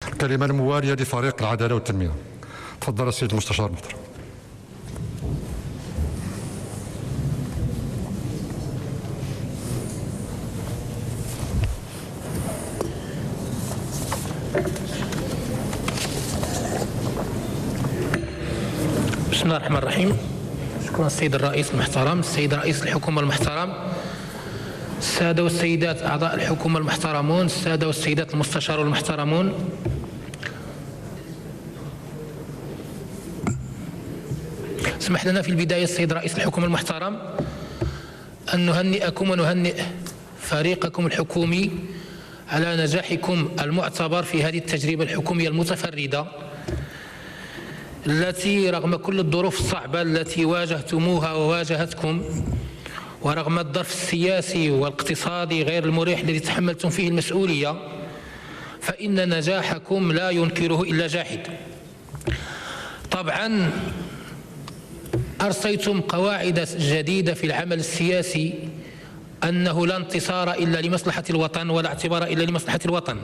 الكلمة الموالية لفريق العدالة والتنمية. تفضل السيد المستشار المحترم. بسم الله الرحمن الرحيم. شكرا السيد الرئيس المحترم، السيد رئيس الحكومة المحترم، السادة والسيدات أعضاء الحكومة المحترمون، السادة والسيدات المستشارون المحترمون. اسمح لنا في البداية السيد رئيس الحكومة المحترم أن نهنئكم ونهنئ فريقكم الحكومي على نجاحكم المعتبر في هذه التجربة الحكومية المتفردة التي رغم كل الظروف الصعبة التي واجهتموها وواجهتكم، ورغم الظرف السياسي والاقتصادي غير المريح الذي تحملتم فيه المسؤولية، فإن نجاحكم لا ينكره إلا جاحد. طبعا أرسيتم قواعد جديدة في العمل السياسي أنه لا انتصار إلا لمصلحة الوطن ولا اعتبار إلا لمصلحة الوطن،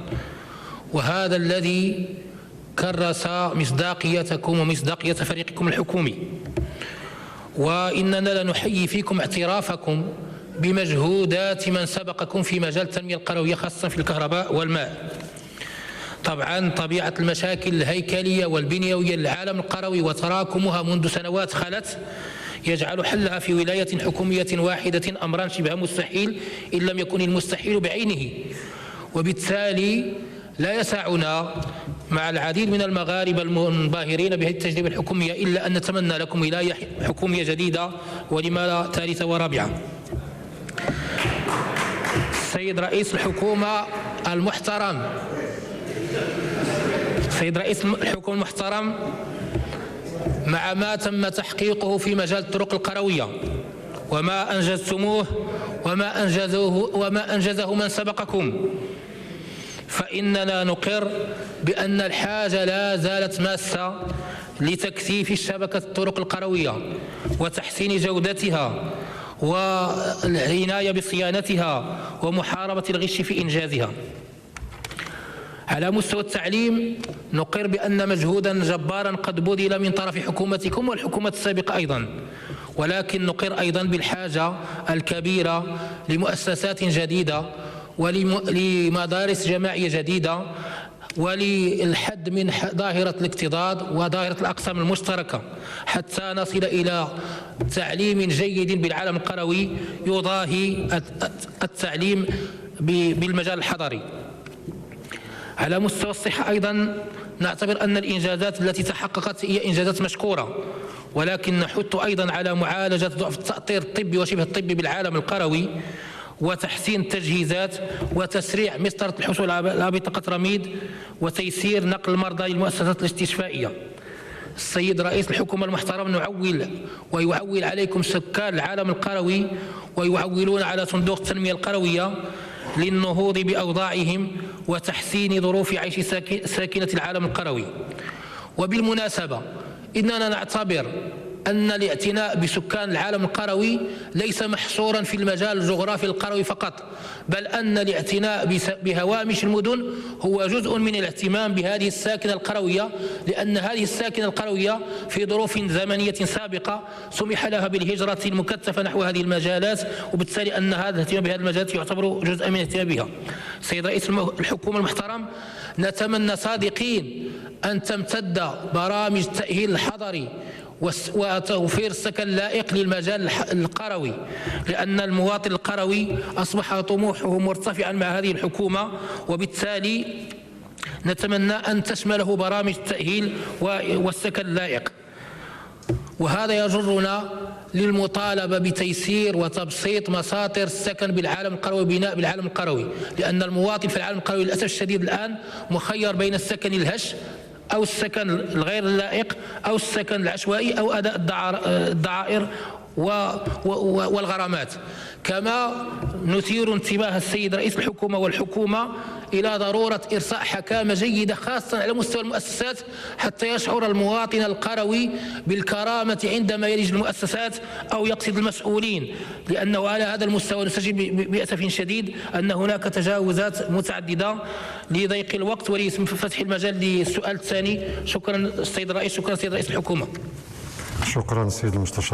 وهذا الذي كرس مصداقيتكم ومصداقية فريقكم الحكومي. وإننا لنحيي فيكم اعترافكم بمجهودات من سبقكم في مجال التنمية القروية خاصة في الكهرباء والماء. طبعا طبيعة المشاكل الهيكلية والبنيوية للعالم القروي وتراكمها منذ سنوات خلت يجعل حلها في ولاية حكومية واحدة أمرا شبه مستحيل إن لم يكن المستحيل بعينه، وبالتالي لا يسعنا مع العديد من المغاربة المنبهرين بهذه التجربة الحكومية إلا أن نتمنى لكم ولاية حكومية جديدة ولما لا ثالثة ورابعة. السيد رئيس الحكومة المحترم، السيد رئيس الحكومة المحترم، مع ما تم تحقيقه في مجال الطرق القروية وما أنجزتموه وما أنجزه من سبقكم، فإننا نقر بأن الحاجة لا زالت ماسة لتكثيف شبكة الطرق القروية وتحسين جودتها والعناية بصيانتها ومحاربة الغش في إنجازها. على مستوى التعليم نقر بأن مجهودا جبارا قد بذل من طرف حكومتكم والحكومة السابقة أيضا، ولكن نقر أيضا بالحاجة الكبيرة لمؤسسات جديدة ولمدارس جماعية جديدة وللحد من ظاهرة الاكتظاظ وظاهرة الأقسام المشتركة حتى نصل إلى تعليم جيد بالعالم القروي يضاهي التعليم بالمجال الحضري. على مستوى الصحة أيضا نعتبر أن الإنجازات التي تحققت هي إنجازات مشكورة، ولكن نحث أيضا على معالجة ضعف التأطير الطبي وشبه الطبي بالعالم القروي وتحسين التجهيزات وتسريع مسطرة الحصول على بطاقة رميد وتيسير نقل المرضى للمؤسسات الاستشفائية. السيد رئيس الحكومة المحترم ويعول عليكم سكان العالم القروي ويعولون على صندوق التنمية القروية للنهوض بأوضاعهم وتحسين ظروف عيش ساكنة العالم القروي. وبالمناسبة إننا نعتبر أن الاعتناء بسكان العالم القروي ليس محصورا في المجال الجغرافي القروي فقط، بل أن الاعتناء بهوامش المدن هو جزء من الاهتمام بهذه الساكنة القروية، لأن هذه الساكنة القروية في ظروف زمنية سابقة سمح لها بالهجرة المكثفة نحو هذه المجالات، وبالتالي أن هذا الاهتمام بهذه المجالات يعتبر جزءا من الاهتمام بها. سيد رئيس الحكومة المحترم، نتمنى صادقين أن تمتد برامج التأهيل الحضري وتوفير السكن اللائق للمجال القروي، لأن المواطن القروي أصبح طموحه مرتفعا مع هذه الحكومة، وبالتالي نتمنى أن تشمله برامج التأهيل والسكن اللائق. وهذا يجرنا للمطالبة بتيسير وتبسيط مساطر السكن بالعالم القروي وبناء بالعالم القروي، لأن المواطن في العالم القروي للأسف الشديد الآن مخير بين السكن الهش أو السكن الغير اللائق أو السكن العشوائي أو أداء الضرائر والغرامات. كما نثير انتباه السيد رئيس الحكومة والحكومة إلى ضرورة إرساء حكامة جيدة خاصة على مستوى المؤسسات حتى يشعر المواطن القروي بالكرامة عندما يلج المؤسسات أو يقصد المسؤولين، لأنه على هذا المستوى نستجيب بأسف شديد أن هناك تجاوزات متعددة. لضيق الوقت ولفتح المجال للسؤال الثاني. شكرا السيد الرئيس. شكرا السيد رئيس الحكومة. شكرا سيد المستشار.